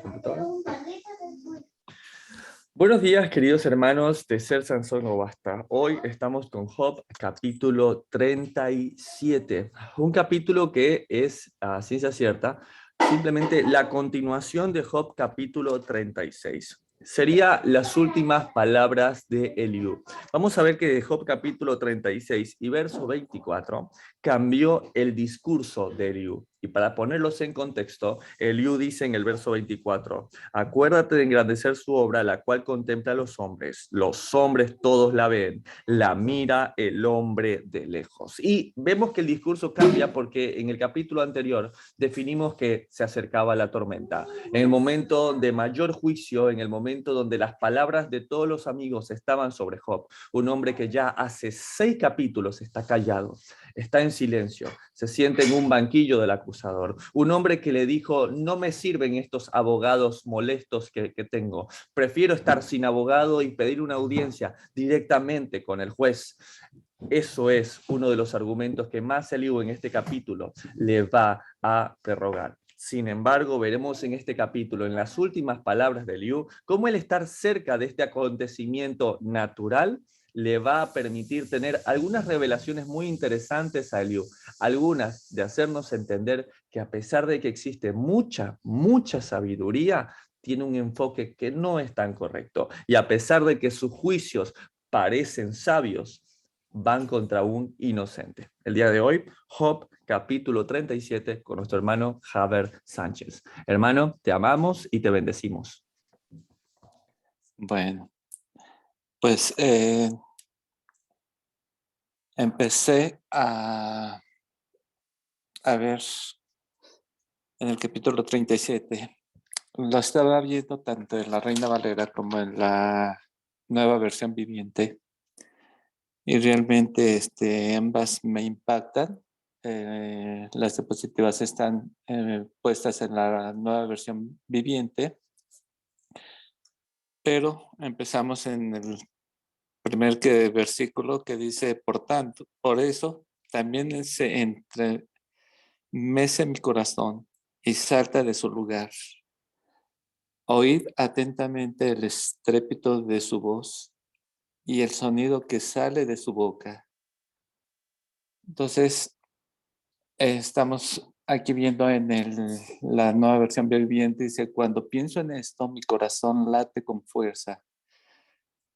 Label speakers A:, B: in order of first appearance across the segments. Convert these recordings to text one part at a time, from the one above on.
A: computadora. Buenos días, queridos hermanos de Ser Sansón o Basta. Hoy estamos con Job, capítulo 37. Un capítulo que es, a ciencia cierta, simplemente la continuación de Job, capítulo 36. Sería las últimas palabras de Eliú. Vamos a ver que de Job, capítulo 36 y verso 24, cambió el discurso de Eliú. Y para ponerlos en contexto, Eliú dice en el verso 24, acuérdate de engrandecer su obra, la cual contempla a los hombres todos la ven, la mira el hombre de lejos. Y vemos que el discurso cambia porque en el capítulo anterior definimos que se acercaba la tormenta. En el momento de mayor juicio, en el momento donde las palabras de todos los amigos estaban sobre Job, un hombre que ya hace 6 capítulos está callado, está en silencio, se siente en un banquillo del acusador. Un hombre que le dijo, no me sirven estos abogados molestos que tengo. Prefiero estar sin abogado y pedir una audiencia directamente con el juez. Eso es uno de los argumentos que más Eliú en este capítulo le va a prorrogar. Sin embargo, veremos en este capítulo, en las últimas palabras de Eliú, cómo el estar cerca de este acontecimiento natural le va a permitir tener algunas revelaciones muy interesantes a Eliú, algunas de hacernos entender que a pesar de que existe mucha sabiduría, tiene un enfoque que no es tan correcto. Y a pesar de que sus juicios parecen sabios, van contra un inocente. El día de hoy, Job, capítulo 37, con nuestro hermano Javier Sánchez. Hermano, te amamos y te bendecimos.
B: Bueno, pues empecé a ver en el capítulo 37. Lo estaba viendo tanto en la Reina Valera como en la nueva versión viviente. Y realmente ambas me impactan. Las diapositivas están puestas en la nueva versión viviente. Pero empezamos en el primer versículo que dice, por tanto, por eso también se entremece mi corazón y salta de su lugar. Oíd atentamente el estrépito de su voz y el sonido que sale de su boca. Entonces, estamos aquí viendo en la nueva versión viviente, dice, cuando pienso en esto, mi corazón late con fuerza.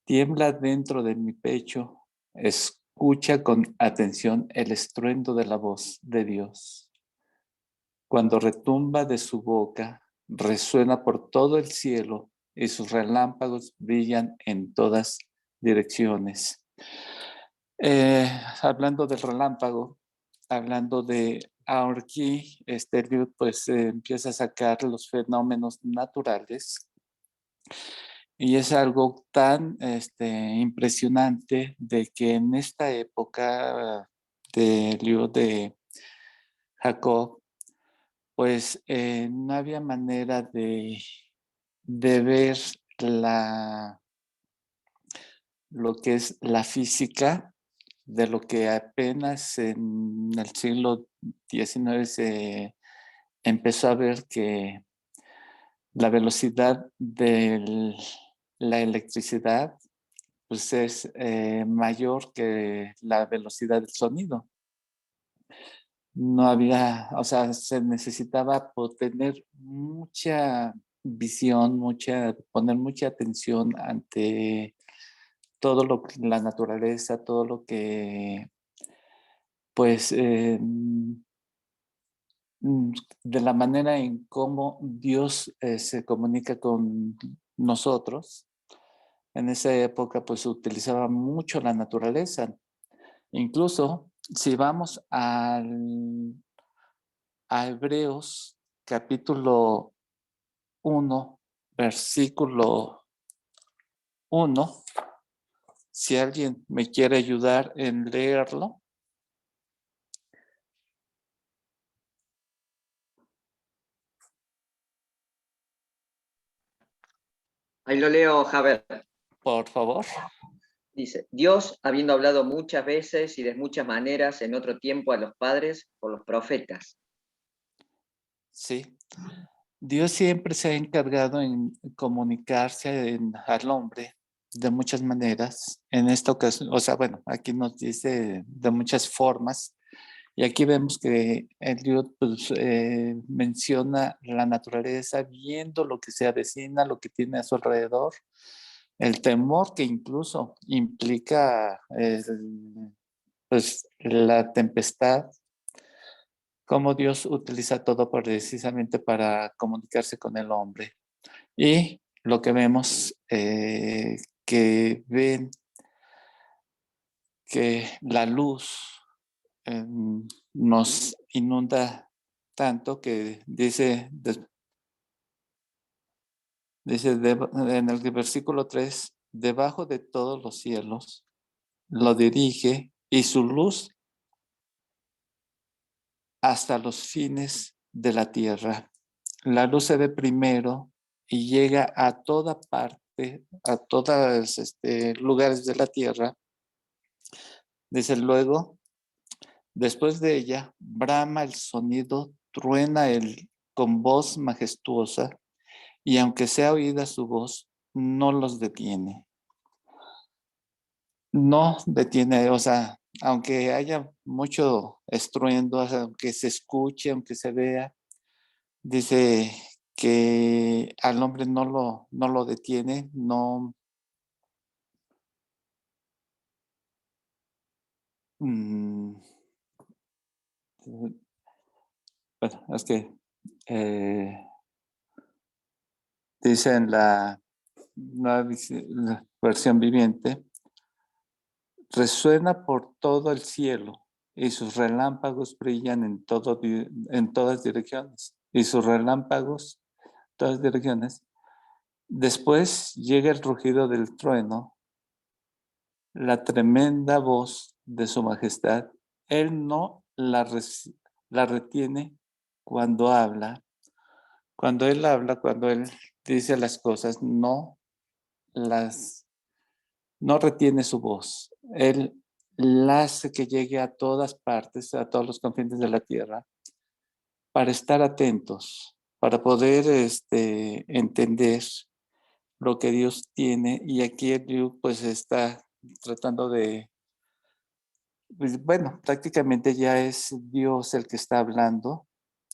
B: Tiembla dentro de mi pecho, escucha con atención el estruendo de la voz de Dios. Cuando retumba de su boca, resuena por todo el cielo y sus relámpagos brillan en todas direcciones. Hablando del relámpago, hablando de aquí, pues empieza a sacar los fenómenos naturales. Y es algo tan impresionante de que en esta época del libro de Jacob, pues no había manera de ver lo que es la física, de lo que apenas en el siglo XIX se empezó a ver que la velocidad de la electricidad pues es mayor que la velocidad del sonido. No había, o sea, se necesitaba tener mucha visión, poner mucha atención ante todo lo que la naturaleza, todo lo que, pues, de la manera en cómo Dios se comunica con nosotros. En esa época, pues, se utilizaba mucho la naturaleza. Incluso, si vamos a Hebreos, capítulo 1, versículo 1, si alguien me quiere ayudar en leerlo.
C: Ahí lo leo, Javier.
B: Por favor.
C: Dice, Dios, habiendo hablado muchas veces y de muchas maneras en otro tiempo a los padres por los profetas.
B: Sí. Dios siempre se ha encargado en comunicarse al hombre de muchas maneras. En esta ocasión, o sea, bueno, aquí nos dice de muchas formas. Y aquí vemos que Eliot pues, menciona la naturaleza viendo lo que se avecina, lo que tiene a su alrededor, el temor que incluso implica pues, la tempestad, cómo Dios utiliza todo precisamente para comunicarse con el hombre. Y lo que vemos, que ven que la luz nos inunda tanto que en el versículo 3, debajo de todos los cielos lo dirige y su luz hasta los fines de la tierra. La luz se ve primero y llega a toda parte, a todos lugares de la tierra. Desde luego, después de ella, brama el sonido, truena con voz majestuosa, y aunque sea oída su voz, no los detiene. No detiene, o sea, aunque haya mucho estruendo, aunque se escuche, aunque se vea, dice que al hombre no lo detiene, no. mm, bueno, es que dice en la la versión viviente, resuena por todo el cielo y sus relámpagos brillan en todas direcciones. Y sus relámpagos, todas direcciones. Después llega el rugido del trueno, la tremenda voz de su majestad. Él no la retiene cuando habla. Cuando él habla, cuando él dice las cosas, no retiene su voz. Él la hace que llegue a todas partes, a todos los confines de la tierra, para estar atentos, para poder entender lo que Dios tiene. Y aquí Dios pues está tratando de, pues, bueno, prácticamente ya es Dios el que está hablando,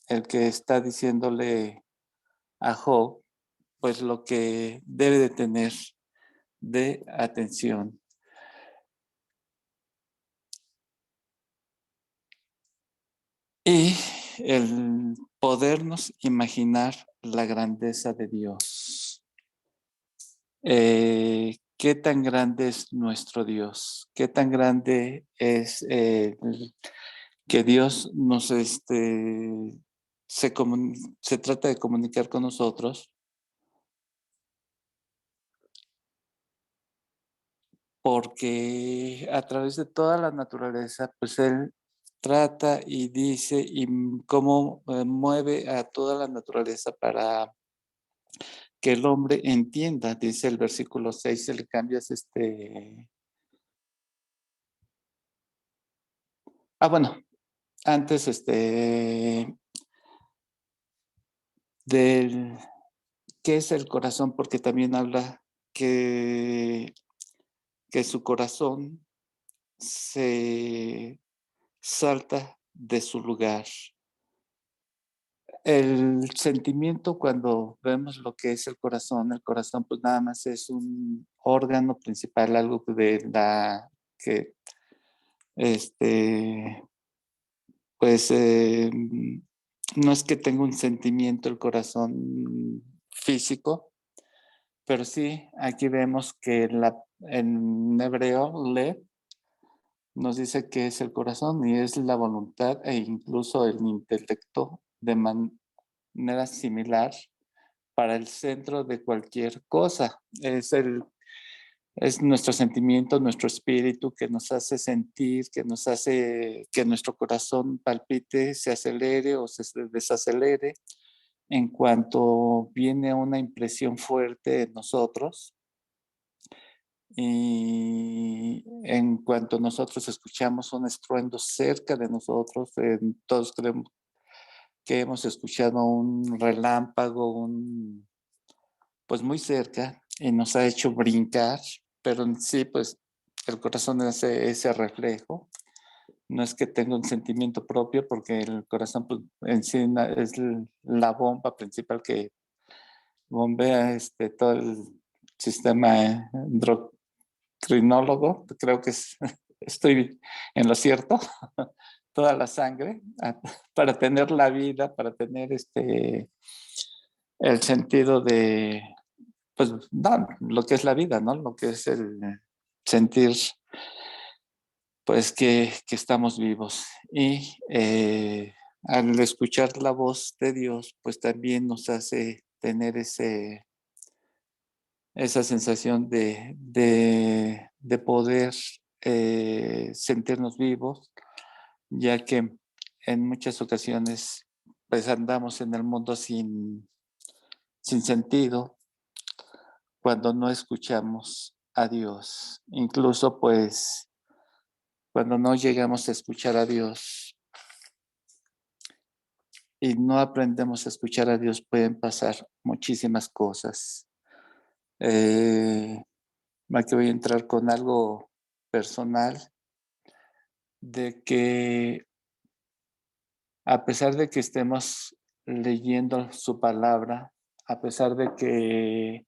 B: el que está diciéndole a Job, pues lo que debe de tener de atención. Y el podernos imaginar la grandeza de Dios. ¿Qué tan grande es nuestro Dios? ¿Qué tan grande es que Dios nos se trata de comunicar con nosotros? Porque a través de toda la naturaleza, pues Él trata y dice y cómo mueve a toda la naturaleza para que el hombre entienda, dice el versículo 6, se le cambias bueno, antes del qué es el corazón, porque también habla que, que su corazón se salta de su lugar. El sentimiento, cuando vemos lo que es el corazón pues nada más es un órgano principal, algo de la que pues no es que tenga un sentimiento el corazón físico, pero sí aquí vemos que en hebreo le nos dice que es el corazón y es la voluntad e incluso el intelecto de manera similar para el centro de cualquier cosa. Es nuestro sentimiento, nuestro espíritu que nos hace sentir, que nos hace que nuestro corazón palpite, se acelere o se desacelere en cuanto viene una impresión fuerte en nosotros. Y en cuanto nosotros escuchamos un estruendo cerca de nosotros, todos creemos, que hemos escuchado un relámpago, pues muy cerca, y nos ha hecho brincar, pero en sí, pues el corazón es ese reflejo. No es que tenga un sentimiento propio, porque el corazón pues, en sí es la bomba principal que bombea todo el sistema endocrinólogo. Creo que estoy en lo cierto. Toda la sangre para tener la vida, para tener el sentido de, pues, no, lo que es la vida, ¿no? Lo que es el sentir, pues, que estamos vivos. Y al escuchar la voz de Dios, pues también nos hace tener esa sensación de poder sentirnos vivos, ya que en muchas ocasiones pues andamos en el mundo sin sentido cuando no escuchamos a Dios. Incluso pues cuando no llegamos a escuchar a Dios y no aprendemos a escuchar a Dios, pueden pasar muchísimas cosas. Aquí voy a entrar con algo personal, de que a pesar de que estemos leyendo su palabra, a pesar de que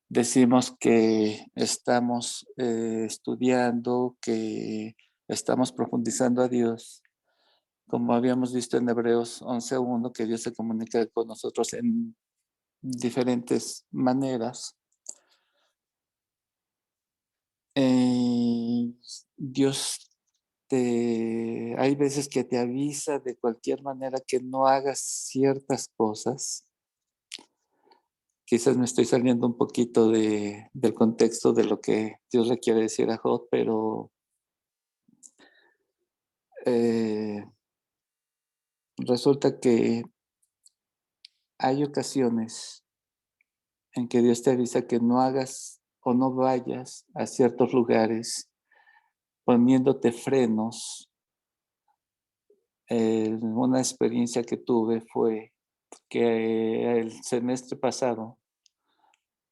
B: decimos que estamos estudiando, que estamos profundizando a Dios, como habíamos visto en Hebreos 11:1, que Dios se comunica con nosotros en diferentes maneras. Dios hay veces que te avisa de cualquier manera que no hagas ciertas cosas. Quizás me estoy saliendo un poquito del contexto de lo que Dios le quiere decir a Job, pero eh, resulta que hay ocasiones en que Dios te avisa que no hagas o no vayas a ciertos lugares poniéndote frenos. Una experiencia que tuve fue que el semestre pasado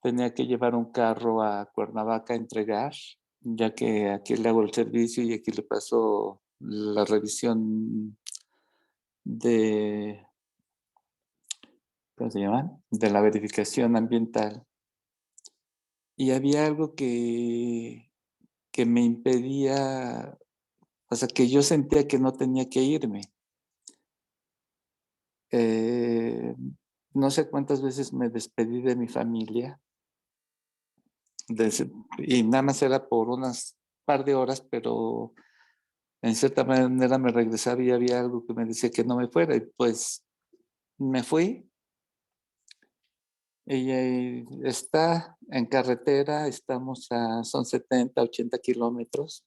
B: tenía que llevar un carro a Cuernavaca a entregar, ya que aquí le hago el servicio y aquí le paso la revisión de, ¿cómo se llama? De la verificación ambiental. Y había algo que me impedía, o sea, que yo sentía que no tenía que irme. Eh, no sé cuántas veces me despedí de mi familia y nada más era por unas par de horas, pero en cierta manera me regresaba y había algo que me decía que no me fuera, y pues me fui. Y está en carretera, son 70, 80 kilómetros,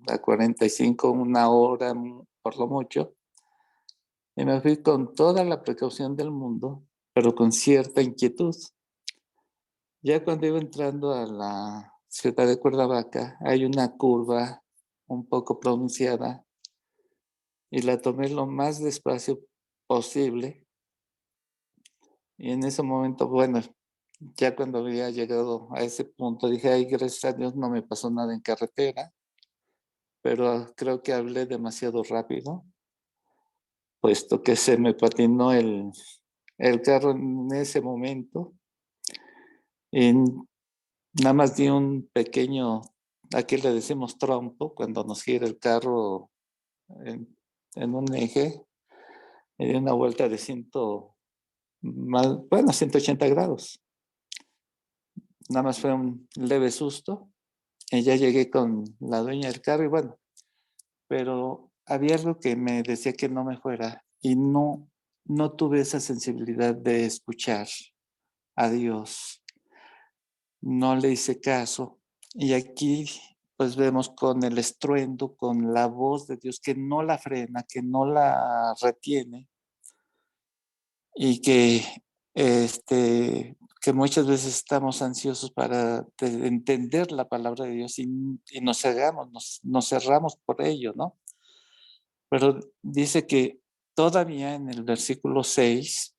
B: a 45, una hora por lo mucho. Y me fui con toda la precaución del mundo, pero con cierta inquietud. Ya cuando iba entrando a la ciudad de Cuernavaca, hay una curva un poco pronunciada y la tomé lo más despacio posible. Y en ese momento, bueno, ya cuando había llegado a ese punto, dije, ay, gracias a Dios no me pasó nada en carretera, pero creo que hablé demasiado rápido, puesto que se me patinó el carro en ese momento y nada más di un pequeño, aquí le decimos trompo, cuando nos gira el carro en un eje, y di una vuelta de 180 grados. Nada más fue un leve susto y ya llegué con la dueña del carro y bueno, pero había algo que me decía que no me fuera y no tuve esa sensibilidad de escuchar a Dios. No le hice caso. Y aquí pues vemos con el estruendo, con la voz de Dios que no la frena, que no la retiene y que muchas veces estamos ansiosos para entender la palabra de Dios y nos cerramos por ello, ¿no? Pero dice que todavía en el versículo 6,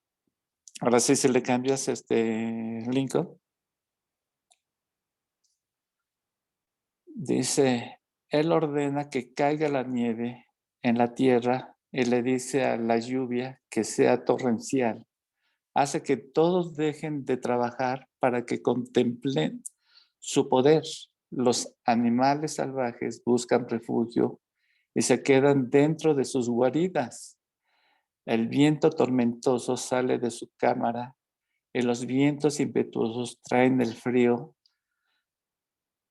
B: ahora sí, si le cambias Lincoln, dice, Él ordena que caiga la nieve en la tierra y le dice a la lluvia que sea torrencial. Hace que todos dejen de trabajar para que contemplen su poder. Los animales salvajes buscan refugio y se quedan dentro de sus guaridas. El viento tormentoso sale de su cámara y los vientos impetuosos traen el frío.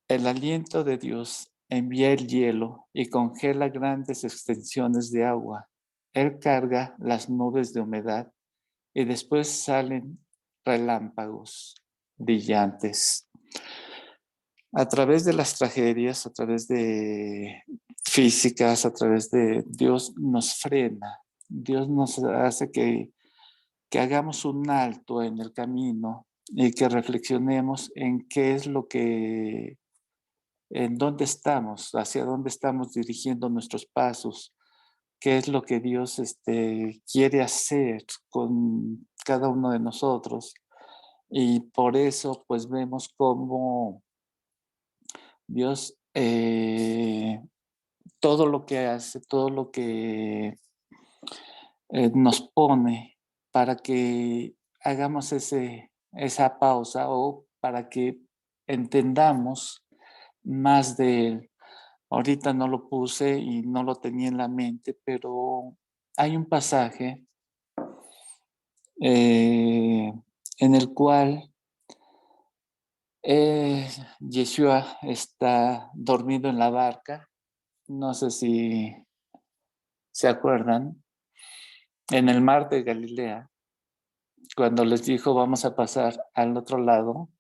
B: El aliento de Dios envía el hielo y congela grandes extensiones de agua. Él carga las nubes de humedad y después salen relámpagos brillantes. A través de las tragedias, a través de físicas, a través de Dios nos frena. Dios nos hace que hagamos un alto en el camino y que reflexionemos en qué es lo que, en dónde estamos, hacia dónde estamos dirigiendo nuestros pasos, qué es lo que Dios quiere hacer con cada uno de nosotros. Y por eso, pues vemos cómo Dios, todo lo que hace, todo lo que nos pone para que hagamos esa pausa o para que entendamos más de Él. Ahorita no lo puse y no lo tenía en la mente, pero hay un pasaje en el cual Yeshua está dormido en la barca. No sé si se acuerdan, en el mar de Galilea, cuando les dijo vamos a pasar al otro lado,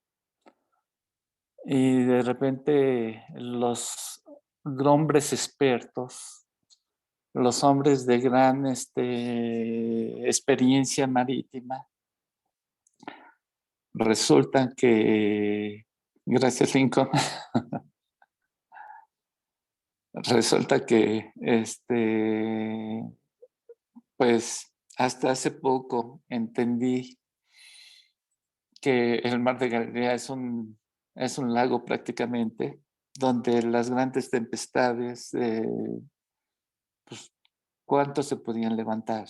B: y de repente los hombres expertos, los hombres de gran experiencia marítima, resulta que, gracias Lincoln, resulta que pues hasta hace poco entendí que el mar de Galilea es un lago prácticamente, donde las grandes tempestades, pues, ¿cuánto se podían levantar?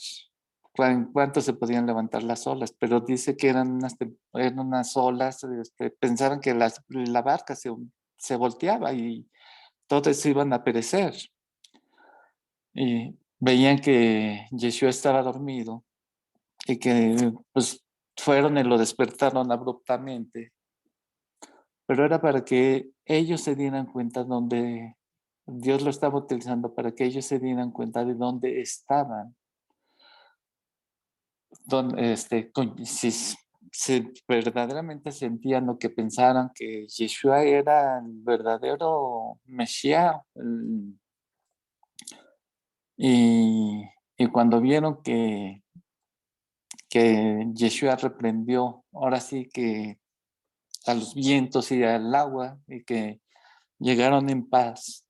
B: ¿Cuánto se podían levantar las olas? Pero dice que eran unas olas, pensaban que la barca se volteaba y todos iban a perecer. Y veían que Yeshua estaba dormido y que pues fueron y lo despertaron abruptamente, pero era para que ellos se dieran cuenta donde Dios lo estaba utilizando, para que ellos se dieran cuenta de dónde estaban, donde, si verdaderamente sentían lo que pensaran, que Yeshua era el verdadero Mesías. Y, y cuando vieron que Yeshua reprendió, ahora sí que a los vientos y al agua, y que llegaron en paz,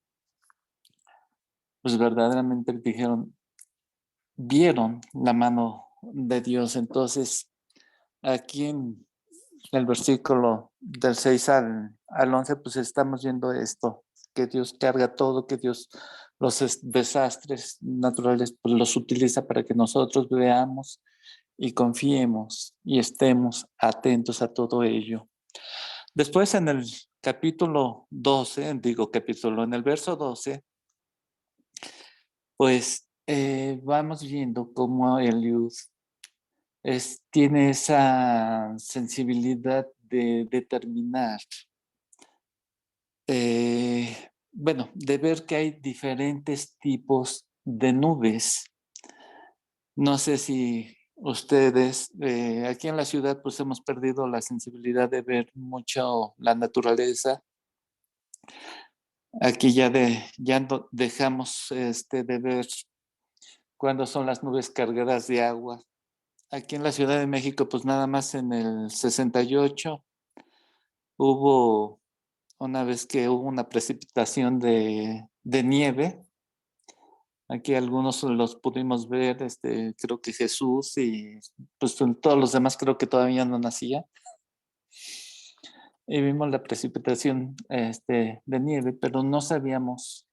B: pues verdaderamente vieron la mano de Dios. Entonces, aquí en el versículo del 6 al 11, pues estamos viendo esto, que Dios carga todo, que Dios los desastres naturales, pues los utiliza para que nosotros veamos y confiemos y estemos atentos a todo ello. Después en el capítulo 12, en el verso 12, pues vamos viendo cómo Eliud tiene esa sensibilidad de determinar, bueno, de ver que hay diferentes tipos de nubes. No sé si ustedes, aquí en la ciudad, pues hemos perdido la sensibilidad de ver mucho la naturaleza. Aquí ya no dejamos de ver cuándo son las nubes cargadas de agua. Aquí en la Ciudad de México, pues nada más en el 68 hubo una vez que hubo una precipitación de nieve Aquí algunos los pudimos ver, creo que Jesús y pues todos los demás creo que todavía no nacían. Y vimos la precipitación de nieve, pero no sabíamos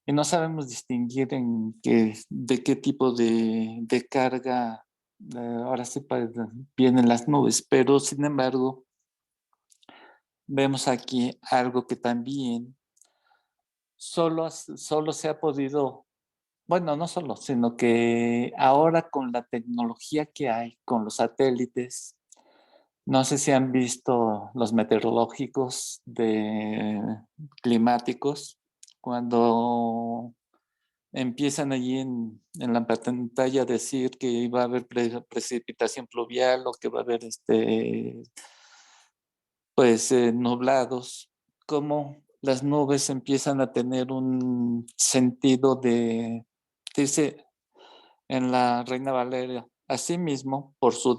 B: y no sabemos distinguir de qué tipo de carga ahora sí vienen las nubes, pero sin embargo vemos aquí algo que también solo se ha podido, bueno, no solo, sino que ahora con la tecnología que hay, con los satélites, no sé si han visto los meteorológicos climáticos, cuando empiezan allí en la pantalla a decir que va a haber precipitación pluvial o que va a haber nublados, como las nubes empiezan a tener un sentido dice en la Reina Valeria, asimismo, por sus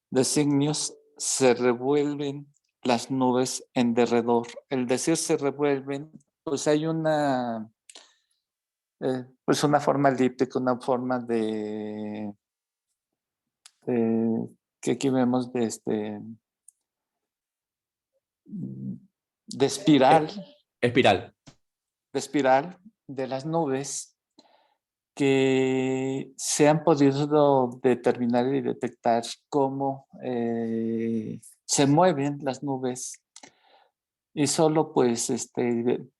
B: designios se revuelven las nubes en derredor. El decir se revuelven, pues hay una forma elíptica, una forma que aquí vemos de espiral,
A: Espiral.
B: de las nubes que se han podido determinar y detectar cómo se mueven las nubes y solo pues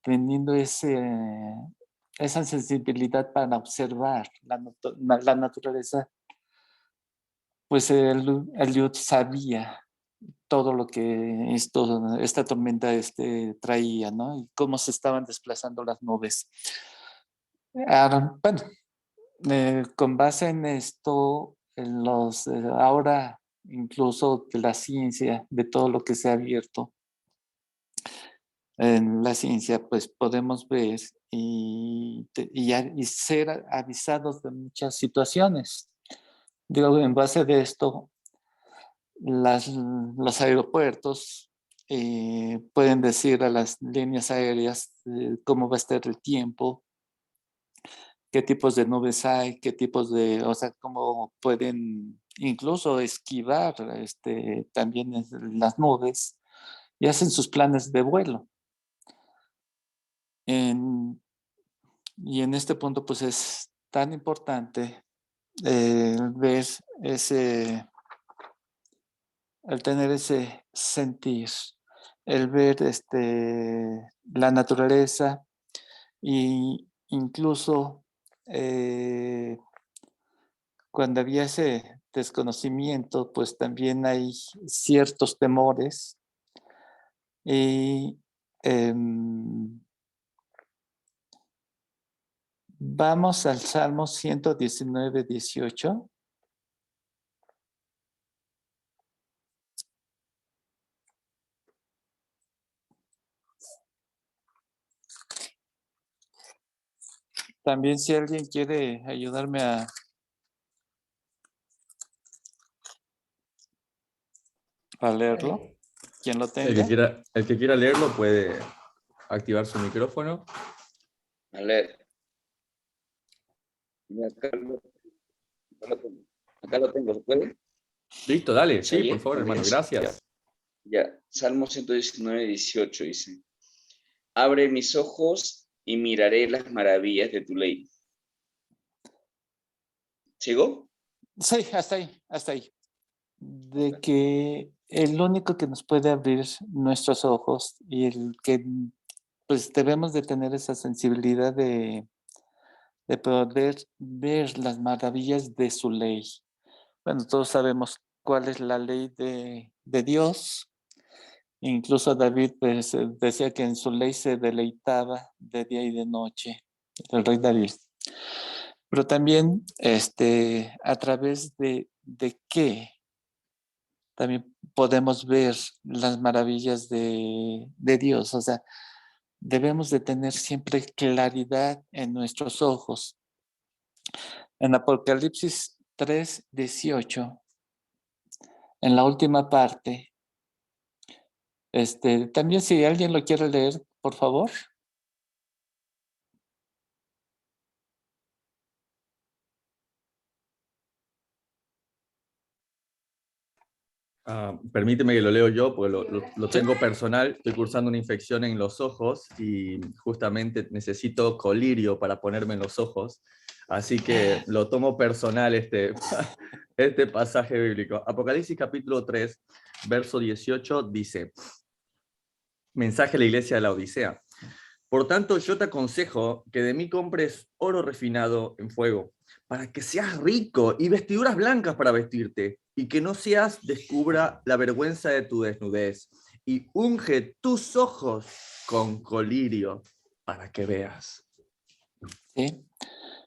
B: teniendo esa sensibilidad para observar la naturaleza, pues Eliud sabía todo lo que esta tormenta traía, ¿no? Y cómo se estaban desplazando las nubes. Ahora, bueno, con base en esto, ahora incluso de la ciencia, de todo lo que se ha abierto en la ciencia, pues podemos ver y ser avisados de muchas situaciones. Digo, en base de esto, los aeropuertos pueden decir a las líneas aéreas cómo va a estar el tiempo, qué tipos de nubes hay, o sea, cómo pueden incluso esquivar también las nubes y hacen sus planes de vuelo. Y en este punto, pues es tan importante ver el tener ese sentir, el ver la naturaleza y incluso cuando había ese desconocimiento, pues también hay ciertos temores y vamos al Salmo 119, 18. También si alguien quiere ayudarme a leerlo, quien lo tenga.
A: El que quiera leerlo puede activar su micrófono.
D: A leer. Acá lo tengo, ¿se puede?
A: Listo, dale.
D: ¿Se
A: Sí, por
D: oye?
A: favor, hermano, gracias.
D: Ya, Salmo 119, 18 dice, abre mis ojos y miraré las maravillas de tu ley. ¿Sigo?
B: Sí, hasta ahí. De que el único que nos puede abrir nuestros ojos y el que pues debemos de tener esa sensibilidad de poder ver las maravillas de su ley. Bueno, todos sabemos cuál es la ley de Dios. Incluso David pues, decía que en su ley se deleitaba de día y de noche, el rey David. Pero también a través de qué también podemos ver las maravillas de Dios. O sea, debemos de tener siempre claridad en nuestros ojos. En Apocalipsis 3:18, en la última parte, también si alguien lo quiere leer, por favor.
A: Permíteme que lo leo yo, porque lo
B: Sí.
A: tengo personal. Estoy cursando una infección en los ojos y justamente necesito colirio para ponerme en los ojos. Así que lo tomo personal este pasaje bíblico. Apocalipsis capítulo 3, verso 18 dice, mensaje a la iglesia de la Odisea. Por tanto, yo te aconsejo que de mí compres oro refinado en fuego, para que seas rico y vestiduras blancas para vestirte, y que no seas descubra la vergüenza de tu desnudez, y unge tus ojos con colirio para que veas.
B: Sí.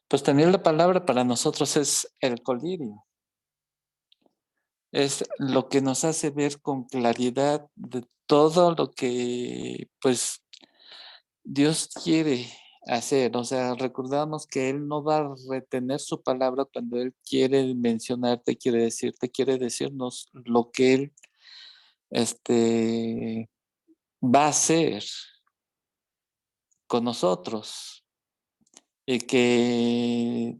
B: Pues también la palabra para nosotros es el colirio. Es lo que nos hace ver con claridad de todo lo que pues Dios quiere hacer. O sea, recordamos que Él no va a retener su palabra cuando Él quiere mencionarte, quiere decirte, quiere decirnos lo que Él va a hacer con nosotros. Y que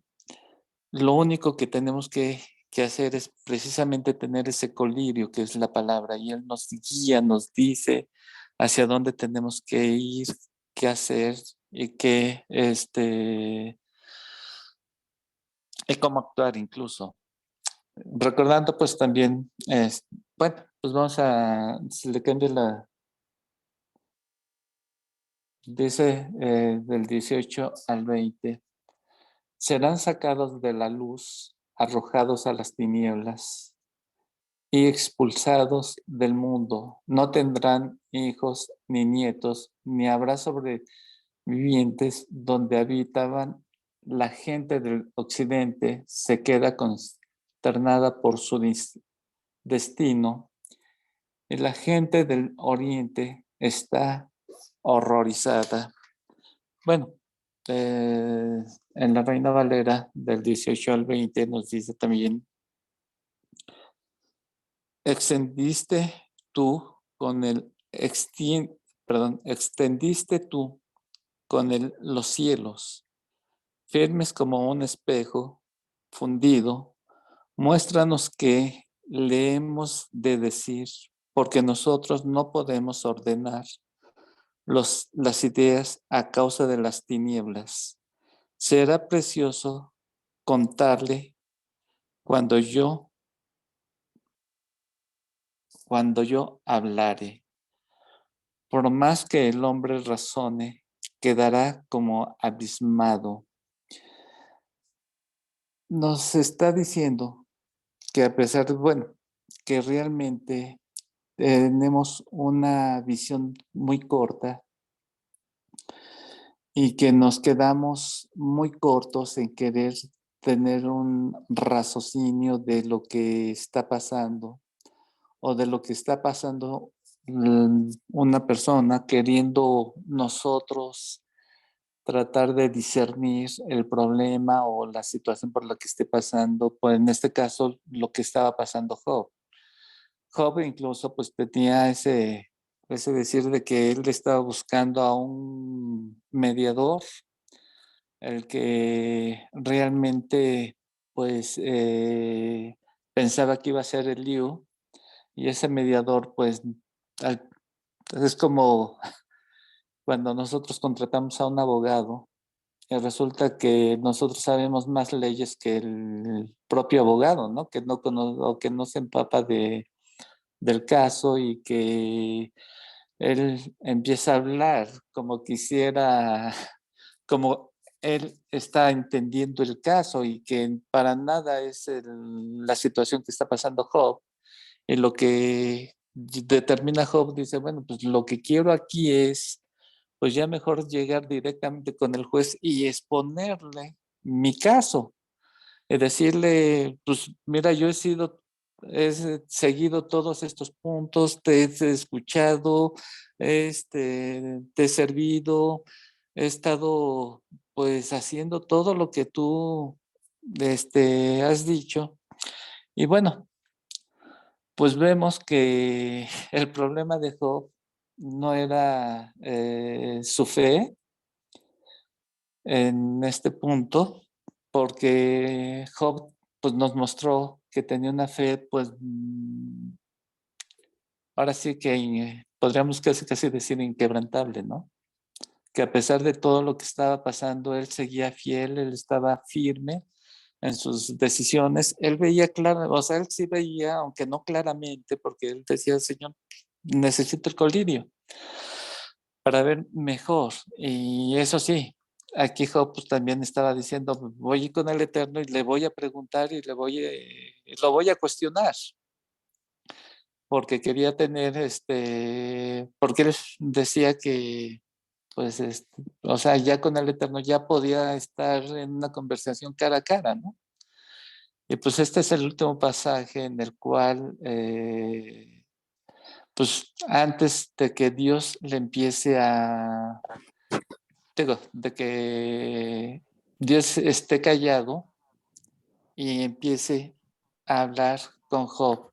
B: lo único que tenemos que hacer es precisamente tener ese colirio que es la palabra, y Él nos guía, nos dice hacia dónde tenemos que ir, qué hacer y y cómo actuar incluso. Recordando pues también, bueno, pues vamos a, si le cambio dice del 18 al 20, serán sacados de la luz, arrojados a las tinieblas y expulsados del mundo. No tendrán hijos ni nietos, ni habrá sobrevivientes. Donde habitaban la gente del occidente se queda consternada por su destino, y la gente del oriente está horrorizada. Bueno, en la Reina Valera del 18 al 20 nos dice también: extendiste tú con el extendiste tú con los cielos, firmes como un espejo fundido. Muéstranos qué le hemos de decir, porque nosotros no podemos ordenar las ideas a causa de las tinieblas. Será precioso contarle cuando yo hablare. Por más que el hombre razone, quedará como abismado. Nos está diciendo que a pesar de, bueno, que realmente tenemos una visión muy corta y que nos quedamos muy cortos en querer tener un raciocinio de lo que está pasando, o de lo que está pasando una persona, queriendo nosotros tratar de discernir el problema o la situación por la que esté pasando, pues en este caso lo que estaba pasando Job. Job incluso pues tenía ese decir de que él estaba buscando a un mediador, el que realmente pues pensaba que iba a ser Eliú, y ese mediador pues es como cuando nosotros contratamos a un abogado y resulta que nosotros sabemos más leyes que el propio abogado, ¿no? Que no o que no se empapa del caso, y que él empieza a hablar como quisiera, como él está entendiendo el caso, y que para nada es la situación que está pasando Job. Y lo que determina Job, dice, bueno, pues lo que quiero aquí es, pues ya mejor llegar directamente con el juez y exponerle mi caso. Es decirle, pues mira, yo he seguido todos estos puntos, te he escuchado, te he servido, he estado pues haciendo todo lo que tú has dicho. Y bueno, pues vemos que el problema de Job no era su fe en este punto, porque Job pues, nos mostró que tenía una fe pues ahora sí que podríamos casi decir inquebrantable, ¿no? Que a pesar de todo lo que estaba pasando, él seguía fiel, él estaba firme en sus decisiones. Él veía claro, o sea, él sí veía, aunque no claramente, porque él decía, Señor, necesito el colirio para ver mejor. Y eso sí, aquí Job pues, también estaba diciendo, voy a ir con el Eterno y le voy a preguntar y lo voy a cuestionar, porque quería tener, porque él decía que, pues, o sea, ya con el Eterno ya podía estar en una conversación cara a cara, ¿no? Y pues este es el último pasaje en el cual, pues antes de que Dios le empiece de que Dios esté callado y empiece a hablar con Job.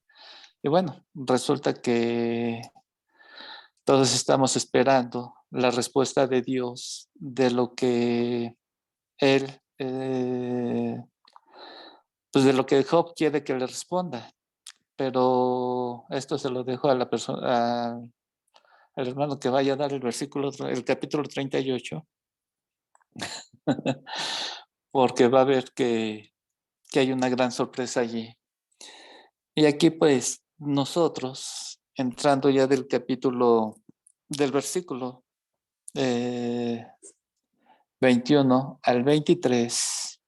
B: Y bueno, resulta que todos estamos esperando la respuesta de Dios de lo que él, pues de lo que Job quiere que le responda. Pero esto se lo dejo a la persona, al hermano que vaya a dar el capítulo 38, porque va a ver que hay una gran sorpresa allí. Y aquí pues nosotros, entrando ya del versículo 21 al 23,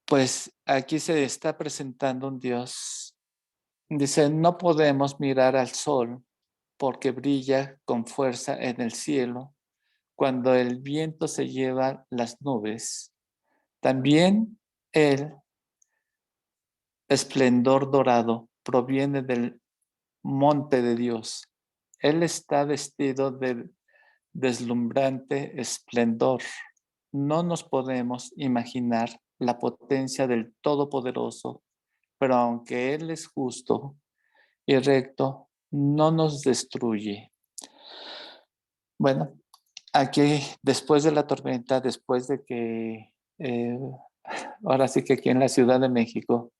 B: pues aquí se está presentando un Dios. Dice, no podemos mirar al sol porque brilla con fuerza en el cielo cuando el viento se lleva las nubes. También el esplendor dorado proviene del monte de Dios. Él está vestido de deslumbrante esplendor. No nos podemos imaginar la potencia del Todopoderoso, pero aunque Él es justo y recto, no nos destruye. Bueno, aquí después de la tormenta, después de que, ahora sí que aquí en la Ciudad de México,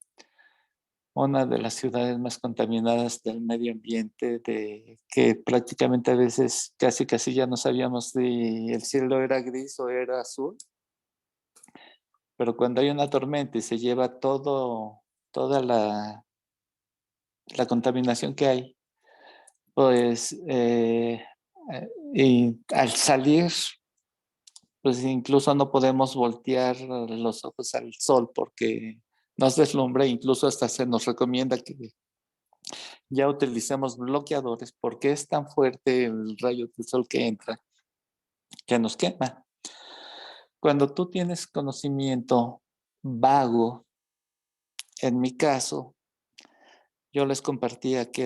B: una de las ciudades más contaminadas del medio ambiente, de que prácticamente a veces casi ya no sabíamos si el cielo era gris o era azul, pero cuando hay una tormenta y se lleva toda la contaminación que hay, pues y al salir, pues incluso no podemos voltear los ojos al sol porque nos deslumbra, incluso hasta se nos recomienda que ya utilicemos bloqueadores porque es tan fuerte el rayo del sol que entra que nos quema. Cuando tú tienes conocimiento vago, en mi caso, yo les compartía que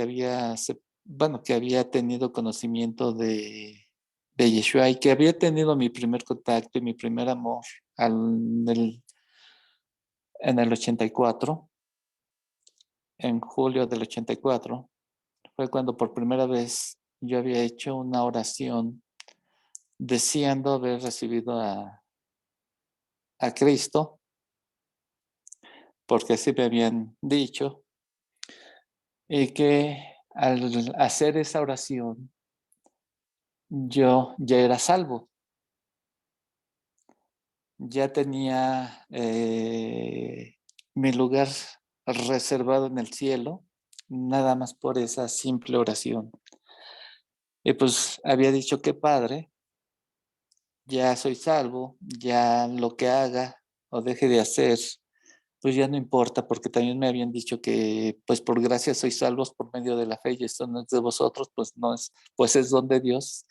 B: que había tenido conocimiento de Yeshua y que había tenido mi primer contacto y mi primer amor en el 84, en julio del 84, fue cuando por primera vez yo había hecho una oración deseando haber recibido a Cristo, porque así me habían dicho, y que al hacer esa oración yo ya era salvo, ya tenía mi lugar reservado en el cielo, nada más por esa simple oración. Y pues había dicho que Padre, ya soy salvo, ya lo que haga o deje de hacer, pues ya no importa, porque también me habían dicho que pues por gracia sois salvos por medio de la fe y esto no es de vosotros, pues no es, pues es don de Dios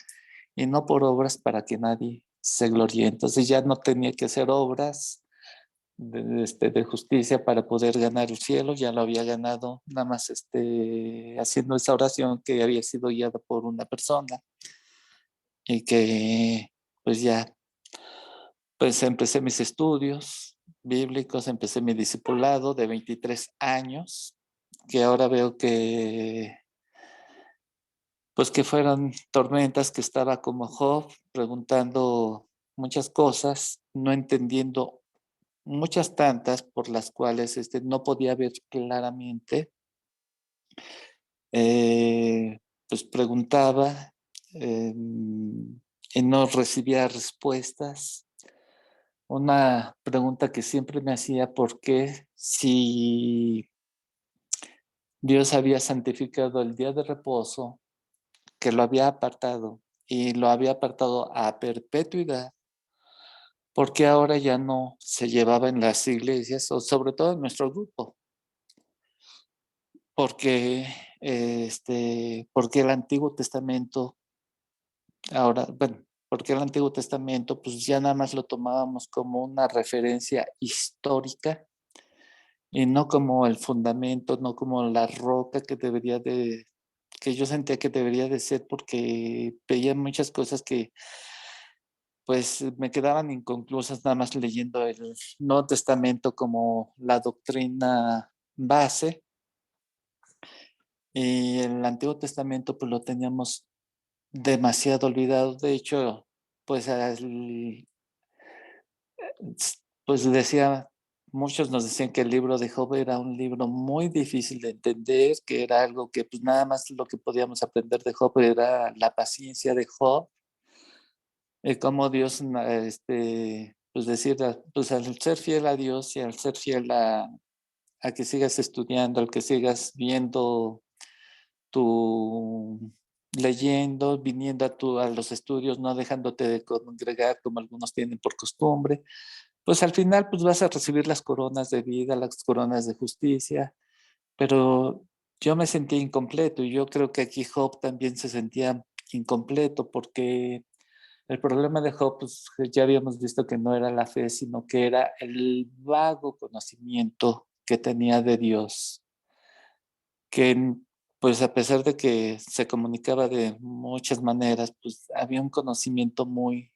B: y no por obras para que nadie se gloríe. Entonces ya no tenía que hacer obras de justicia para poder ganar el cielo, ya lo había ganado nada más haciendo esa oración que había sido guiada por una persona y que pues ya pues empecé mis estudios bíblicos, empecé mi discipulado de 23 años, que ahora veo que pues que fueron tormentas, que estaba como Job preguntando muchas cosas, no entendiendo muchas tantas por las cuales no podía ver claramente pues preguntaba y no recibía respuestas. Una pregunta que siempre me hacía, ¿por qué si Dios había santificado el día de reposo, que lo había apartado y lo había apartado a perpetuidad? ¿Por qué ahora ya no se llevaba en las iglesias o sobre todo en nuestro grupo? Porque, porque el Antiguo Testamento, ahora, bueno, porque el Antiguo Testamento pues ya nada más lo tomábamos como una referencia histórica y no como el fundamento, no como la roca que yo sentía que debería de ser, porque veía muchas cosas que pues me quedaban inconclusas nada más leyendo el Nuevo Testamento como la doctrina base, y el Antiguo Testamento pues lo teníamos demasiado olvidado. De hecho, pues, pues decía, muchos nos decían que el libro de Job era un libro muy difícil de entender, que era algo que pues nada más lo que podíamos aprender de Job era la paciencia de Job, cómo Dios, pues decir, pues al ser fiel a Dios y al ser fiel a que sigas estudiando, al que sigas viendo tu leyendo, viniendo a los estudios, no dejándote de congregar como algunos tienen por costumbre, pues al final pues vas a recibir las coronas de vida, las coronas de justicia, pero yo me sentía incompleto y yo creo que aquí Job también se sentía incompleto porque el problema de Job, pues ya habíamos visto que no era la fe, sino que era el vago conocimiento que tenía de Dios, que pues a pesar de que se comunicaba de muchas maneras, pues había un conocimiento muy,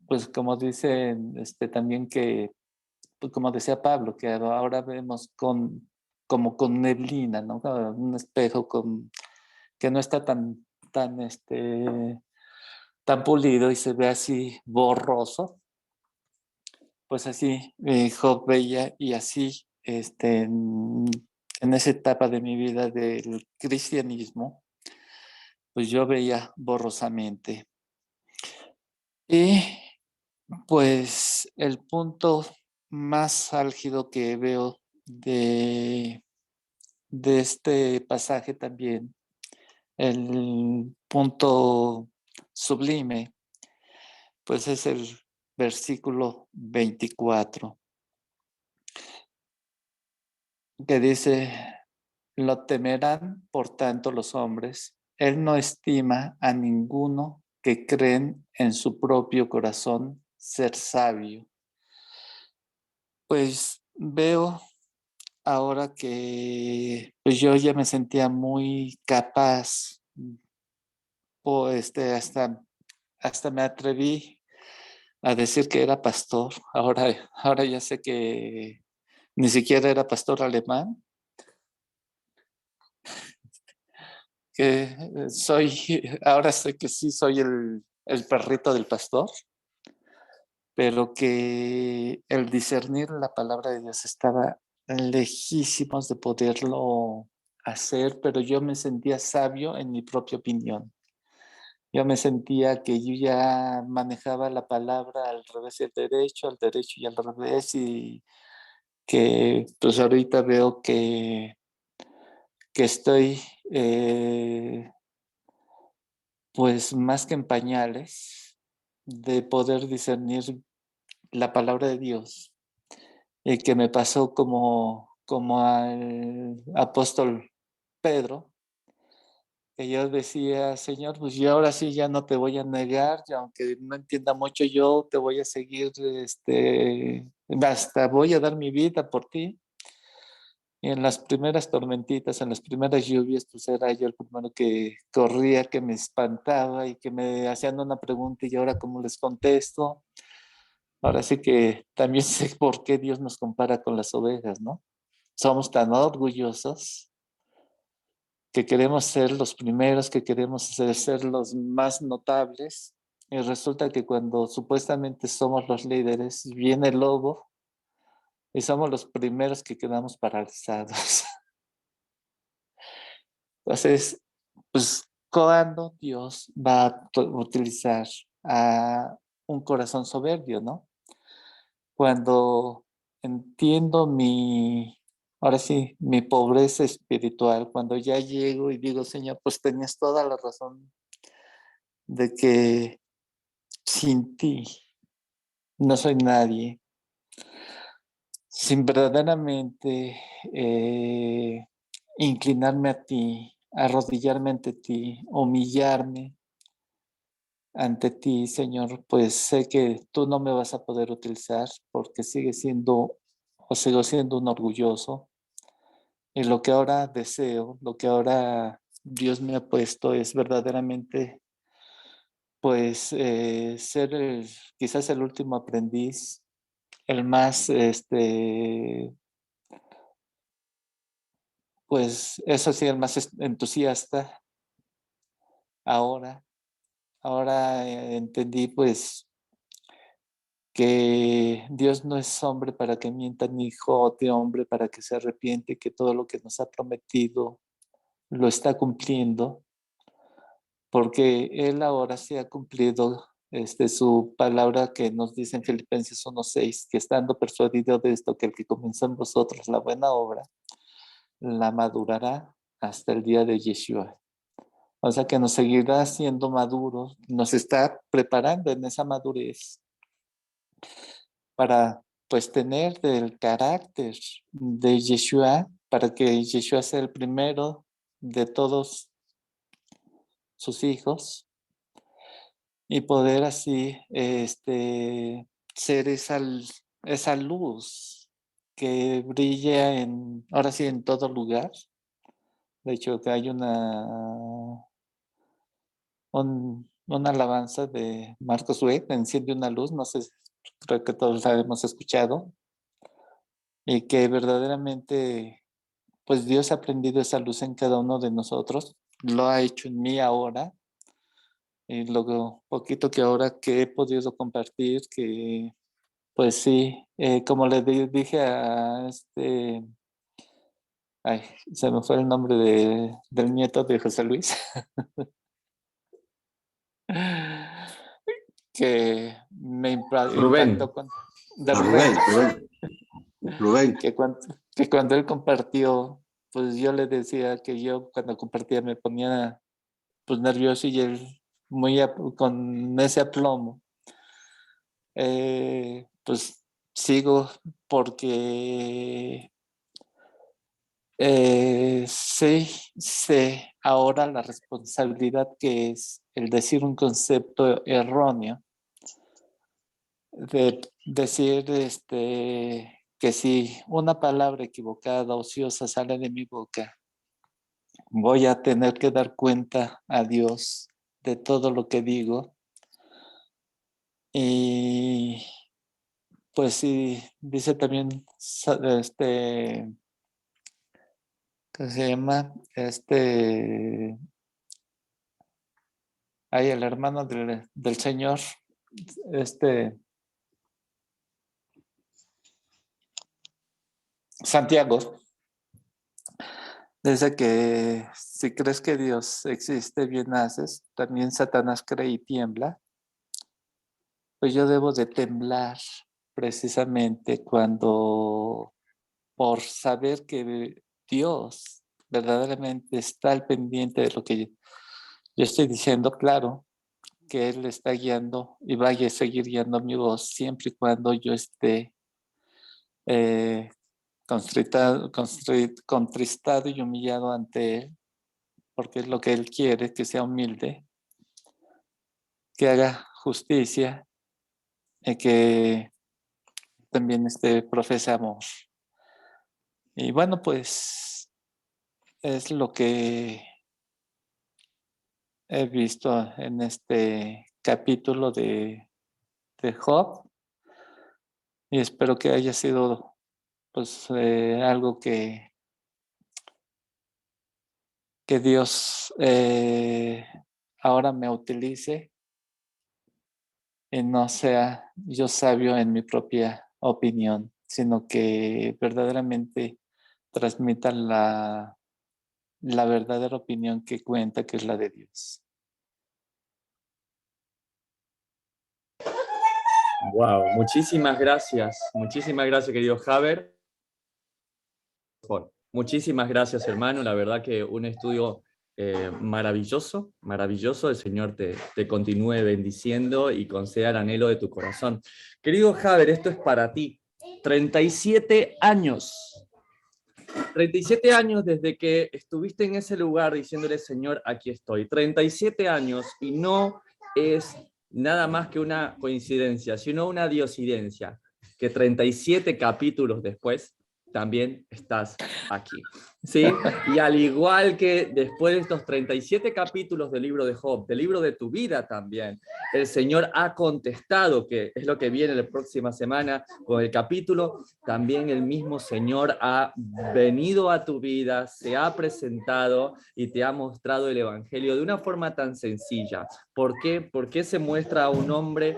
B: pues como dicen también que, pues como decía Pablo, que ahora vemos como con neblina, ¿no? Un espejo que no está tan pulido y se ve así borroso. Pues así Job veía, y así en esa etapa de mi vida del cristianismo, pues yo veía borrosamente. Y pues el punto más álgido que veo de este pasaje también, el punto sublime, pues es el versículo 24, que dice: lo temerán por tanto los hombres. Él no estima a ninguno que creen en su propio corazón ser sabio. Pues veo ahora que pues yo ya me sentía muy capaz, o hasta me atreví a decir que era pastor. Ahora ya sé que ni siquiera era pastor alemán, que ahora sé que sí soy el perrito del pastor, pero que el discernir la palabra de Dios estaba lejísimos de poderlo hacer, pero yo me sentía sabio en mi propia opinión. Yo me sentía que yo ya manejaba la palabra al revés y al derecho y al revés, y que pues ahorita veo que estoy pues más que en pañales de poder discernir la palabra de Dios, y que me pasó como al apóstol Pedro, que yo decía: Señor, pues yo ahora sí ya no te voy a negar, y aunque no entienda mucho, yo te voy a seguir, hasta voy a dar mi vida por ti. Y en las primeras tormentitas, en las primeras lluvias, pues era yo el primero que corría, que me espantaba y que me hacían una pregunta y ahora cómo les contesto. Ahora sí que también sé por qué Dios nos compara con las ovejas, ¿no? Somos tan orgullosos que queremos ser los primeros, que queremos ser los más notables, y resulta que cuando supuestamente somos los líderes, viene el lobo y somos los primeros que quedamos paralizados. Entonces, pues, ¿cuándo Dios va a utilizar a un corazón soberbio, no? Cuando entiendo ahora sí, mi pobreza espiritual, cuando ya llego y digo, Señor, pues tenías toda la razón de que sin ti no soy nadie, sin verdaderamente inclinarme a ti, arrodillarme ante ti, humillarme ante ti, Señor, pues sé que tú no me vas a poder utilizar porque sigo siendo un orgulloso. Y lo que ahora deseo, lo que ahora Dios me ha puesto es verdaderamente, pues, ser quizás el último aprendiz, el más, pues, eso sí, el más entusiasta. Ahora, ahora entendí, pues, que Dios no es hombre para que mienta, ni hijo de hombre para que se arrepiente, que todo lo que nos ha prometido lo está cumpliendo, porque Él ahora sí ha cumplido su palabra que nos dice en Filipenses 1:6, que estando persuadido de esto, que el que comenzó en vosotros la buena obra, la madurará hasta el día de Yeshua. O sea que nos seguirá siendo maduros, nos está preparando en esa madurez para pues tener el carácter de Yeshua, para que Yeshua sea el primero de todos sus hijos y poder así ser esa luz que brilla ahora sí en todo lugar. De hecho, que hay una alabanza de Marcos Witt, Enciende una luz, no sé, creo que todos la hemos escuchado, y que verdaderamente, pues Dios ha prendido esa luz en cada uno de nosotros, lo ha hecho en mí ahora, y lo poquito que ahora que he podido compartir, que pues sí, como le dije a ay, se me fue el nombre del nieto de José Luis, que me
A: Rubén.
B: impactó de
E: Rubén,
B: Rubén,
E: Rubén.
B: que cuando él compartió, pues yo le decía que yo cuando compartía me ponía pues nervioso y él con ese aplomo. Pues sigo porque sé ahora la responsabilidad que es el decir un concepto erróneo, de decir que si una palabra equivocada, ociosa sale de mi boca, voy a tener que dar cuenta a Dios de todo lo que digo. Y pues sí, dice también, ¿qué se llama? Ahí el hermano del Señor, Santiago, dice que si crees que Dios existe, bien haces, también Satanás cree y tiembla. Pues yo debo de temblar precisamente cuando, por saber que Dios verdaderamente está al pendiente de lo que yo estoy diciendo, claro, que Él está guiando y vaya a seguir guiando mi voz siempre y cuando yo esté eh, contristado y humillado ante Él, porque es lo que Él quiere, que sea humilde, que haga justicia y que también profese amor. Y bueno, pues es lo que he visto en este capítulo de Job y espero que haya sido pues algo que Dios ahora me utilice y no sea yo sabio en mi propia opinión, sino que verdaderamente transmita la verdadera opinión que cuenta, que es la de Dios.
A: Wow, muchísimas gracias, querido Javer. Muchísimas gracias, hermano. La verdad que un estudio maravilloso, maravilloso. El Señor te continúe bendiciendo y conceda el anhelo de tu corazón. Querido Javer, esto es para ti. 37 años. 37 años desde que estuviste en ese lugar diciéndole, Señor, aquí estoy. 37 años y no es nada más que una coincidencia, sino una diosidencia, que 37 capítulos después también estás aquí, ¿sí? Y al igual que después de estos 37 capítulos del libro de Job, del libro de tu vida también, el Señor ha contestado, que es lo que viene la próxima semana con el capítulo, también el mismo Señor ha venido a tu vida, se ha presentado y te ha mostrado el Evangelio de una forma tan sencilla. ¿Por qué? ¿Por qué se muestra a un hombre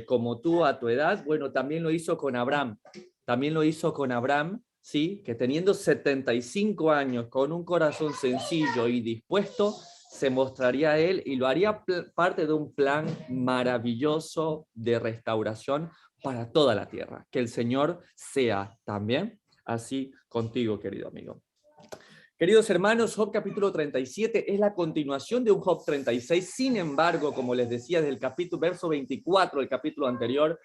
A: como tú a tu edad? Bueno, también lo hizo con Abraham. También lo hizo con Abraham, ¿sí? Que teniendo 75 años, con un corazón sencillo y dispuesto, se mostraría a él y lo haría parte de un plan maravilloso de restauración para toda la tierra. Que el Señor sea también así contigo, querido amigo. Queridos hermanos, Job capítulo 37 es la continuación de un Job 36. Sin embargo, como les decía, desde el verso 24 del capítulo anterior,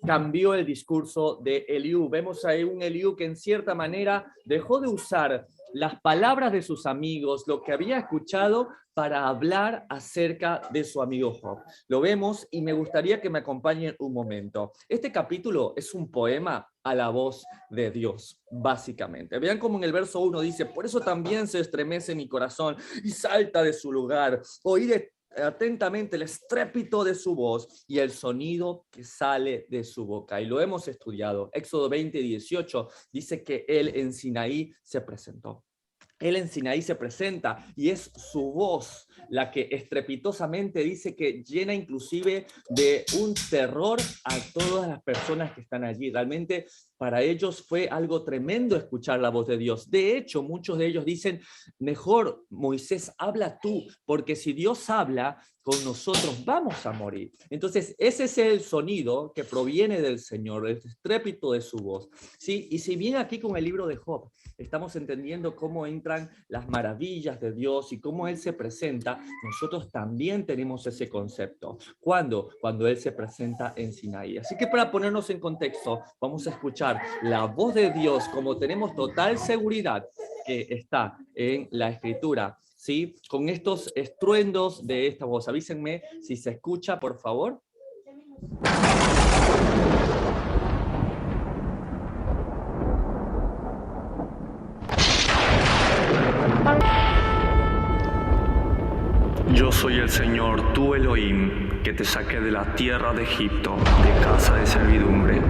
A: cambió el discurso de Eliú. Vemos ahí un Eliú que en cierta manera dejó de usar las palabras de sus amigos, lo que había escuchado, para hablar acerca de su amigo Job. Lo vemos y me gustaría que me acompañen un momento. Este capítulo es un poema a la voz de Dios, básicamente. Vean cómo en el verso 1 dice, por eso también se estremece mi corazón y salta de su lugar. Oíd atentamente el estrépito de su voz y el sonido que sale de su boca. Y lo hemos estudiado. Éxodo 20:18 dice que él en Sinaí se presentó. Él en Sinaí se presenta y es su voz la que estrepitosamente dice que llena inclusive de un terror a todas las personas que están allí. Realmente para ellos fue algo tremendo escuchar la voz de Dios. De hecho, muchos de ellos dicen, mejor Moisés, habla tú, porque si Dios habla con nosotros vamos a morir. Entonces ese es el sonido que proviene del Señor, el estrépito de su voz, ¿sí? Y si bien aquí con el libro de Job estamos entendiendo cómo entran las maravillas de Dios y cómo Él se presenta, nosotros también tenemos ese concepto. ¿Cuándo? Cuando Él se presenta en Sinaí. Así que para ponernos en contexto, vamos a escuchar la voz de Dios como tenemos total seguridad que está en la Escritura, ¿sí? Con estos estruendos de esta voz. Avísenme si se escucha, por favor.
E: Yo soy el Señor, tu Elohim, que te saqué de la tierra de Egipto, de casa de servidumbre.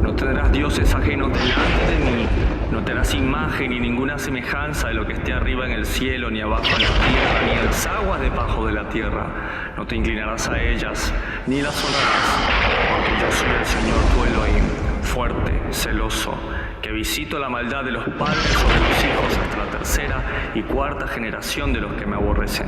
E: No tendrás dioses ajenos delante de mí, no tendrás imagen ni ninguna semejanza de lo que esté arriba en el cielo, ni abajo en la tierra, ni en las aguas debajo de la tierra. No te inclinarás a ellas, ni las honrarás, porque yo soy el Señor, tu Elohim, fuerte, celoso, que visito la maldad de los padres sobre los hijos hasta la tercera y cuarta generación de los que me aborrecen,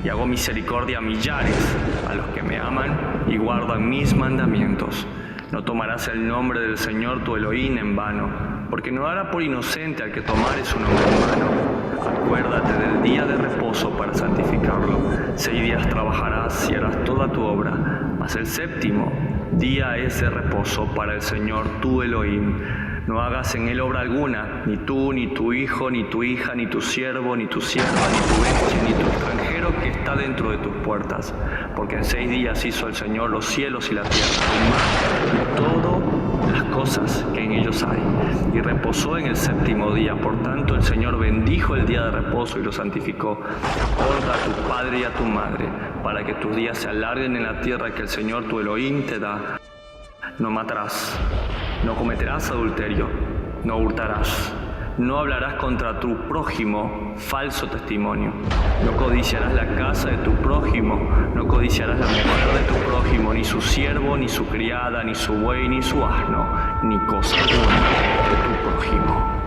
E: y hago misericordia a millares, a los que me aman y guardan mis mandamientos. No tomarás el nombre del Señor tu Elohim en vano, porque no hará por inocente al que tomare su nombre en vano. Acuérdate del día de reposo para santificarlo. 6 días trabajarás y harás toda tu obra, mas el séptimo día es de reposo para el Señor tu Elohim. No hagas en él obra alguna, ni tú, ni tu hijo, ni tu hija, ni tu siervo, ni tu sierva, ni tu bestia, ni tu extranjero que está dentro de tus puertas. Porque en 6 días hizo el Señor los cielos y la tierra, el mar y todas las cosas que en ellos hay. Y reposó en el séptimo día. Por tanto, el Señor bendijo el día de reposo y lo santificó. Honra a tu padre y a tu madre, para que tus días se alarguen en la tierra que el Señor tu Elohim te da. No matarás. No cometerás adulterio, no hurtarás, No hablarás contra tu prójimo falso testimonio. No codiciarás la casa de tu prójimo. No codiciarás la mujer de tu prójimo, ni su siervo, ni su criada, ni su buey, ni su asno, ni cosa alguna de tu prójimo.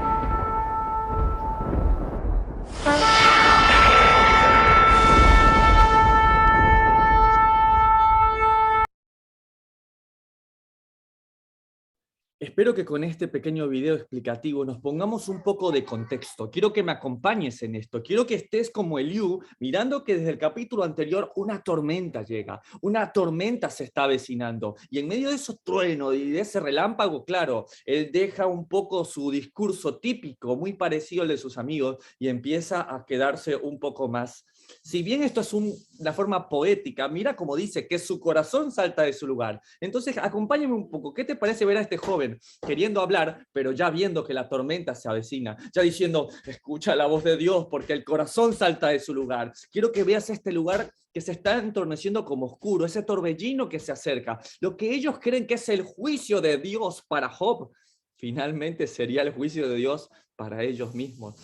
A: Espero que con este pequeño video explicativo nos pongamos un poco de contexto. Quiero que me acompañes en esto. Quiero que estés como Eliú, mirando que desde el capítulo anterior una tormenta llega. Una tormenta se está avecinando. Y en medio de esos truenos y de ese relámpago, claro, él deja un poco su discurso típico, muy parecido al de sus amigos, y empieza a quedarse un poco más. Si bien esto es una forma poética, mira cómo dice que su corazón salta de su lugar. Entonces, acompáñame un poco. ¿Qué te parece ver a este joven queriendo hablar, pero ya viendo que la tormenta se avecina? Ya diciendo, escucha la voz de Dios porque el corazón salta de su lugar. Quiero que veas este lugar que se está entorneciendo como oscuro, ese torbellino que se acerca. Lo que ellos creen que es el juicio de Dios para Job, finalmente sería el juicio de Dios para ellos mismos.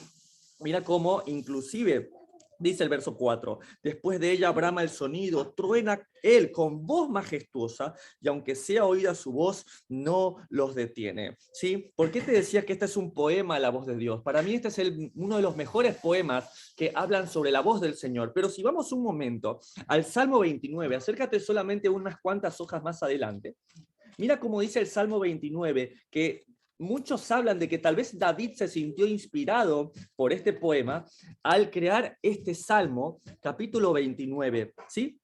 A: Mira cómo inclusive dice el verso 4, después de ella brama el sonido, truena él con voz majestuosa, y aunque sea oída su voz, no los detiene. ¿Sí? ¿Por qué te decía que este es un poema a la voz de Dios? Para mí este es uno de los mejores poemas que hablan sobre la voz del Señor. Pero si vamos un momento al Salmo 29, acércate solamente unas cuantas hojas más adelante, mira cómo dice el Salmo 29, que muchos hablan de que tal vez David se sintió inspirado por este poema al crear este Salmo, capítulo 29, ¿sí?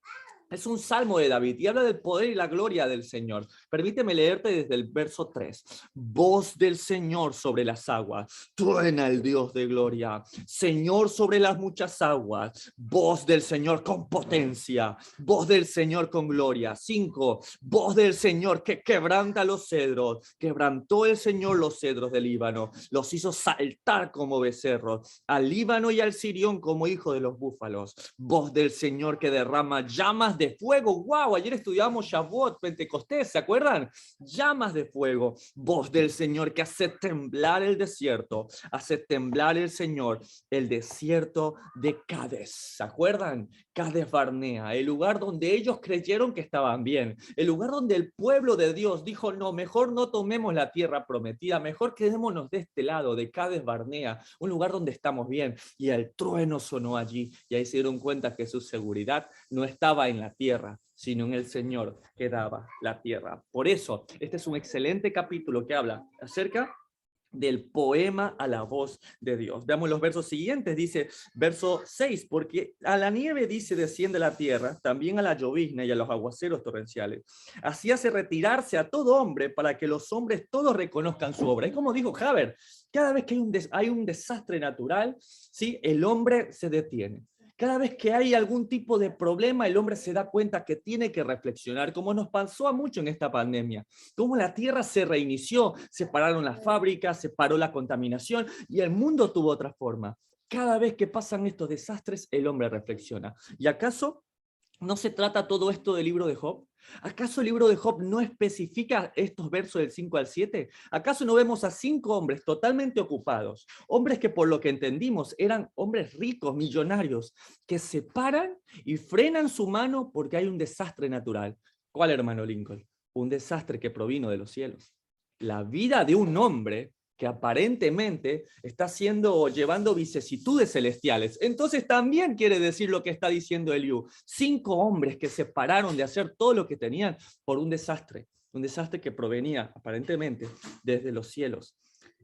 A: Es un salmo de David y habla del poder y la gloria del Señor. Permíteme leerte desde el verso 3. Voz del Señor sobre las aguas, truena el Dios de gloria. Señor sobre las muchas aguas, voz del Señor con potencia, voz del Señor con gloria. 5. Voz del Señor que quebranta los cedros. Quebrantó el Señor los cedros del Líbano, los hizo saltar como becerros, al Líbano y al Sirión como hijo de los búfalos. Voz del Señor que derrama llamas de fuego. ¡Wow! Ayer estudiamos Shavuot, Pentecostés, ¿se acuerdan? Llamas de fuego. Voz del Señor que hace temblar el desierto. Hace temblar el Señor el desierto de Cades. ¿Se acuerdan? Cades Barnea, el lugar donde ellos creyeron que estaban bien. El lugar donde el pueblo de Dios dijo, no, mejor no tomemos la tierra prometida, mejor quedémonos de este lado, de Cades Barnea, un lugar donde estamos bien. Y el trueno sonó allí, y ahí se dieron cuenta que su seguridad no estaba en la tierra, sino en el Señor que daba la tierra. Por eso, este es un excelente capítulo que habla acerca del poema a la voz de Dios. Veamos los versos siguientes, dice verso 6, porque a la nieve, dice, desciende la tierra, también a la llovizna y a los aguaceros torrenciales. Así hace retirarse a todo hombre para que los hombres todos reconozcan su obra. Y como dijo Haber, cada vez que hay un desastre natural, ¿sí? El hombre se detiene. Cada vez que hay algún tipo de problema, el hombre se da cuenta que tiene que reflexionar, como nos pasó a mucho en esta pandemia. Cómo la tierra se reinició, se pararon las fábricas, se paró la contaminación y el mundo tuvo otra forma. Cada vez que pasan estos desastres, el hombre reflexiona. ¿Y acaso no se trata todo esto del libro de Job? ¿Acaso el libro de Job no especifica estos versos del 5 al 7? ¿Acaso no vemos a 5 hombres totalmente ocupados? Hombres que, por lo que entendimos, eran hombres ricos, millonarios, que se paran y frenan su mano porque hay un desastre natural. ¿Cuál, hermano Lincoln? Un desastre que provino de los cielos. La vida de un hombre que aparentemente está llevando vicisitudes celestiales. Entonces también quiere decir lo que está diciendo Eliú. 5 hombres que se pararon de hacer todo lo que tenían por un desastre que provenía aparentemente desde los cielos.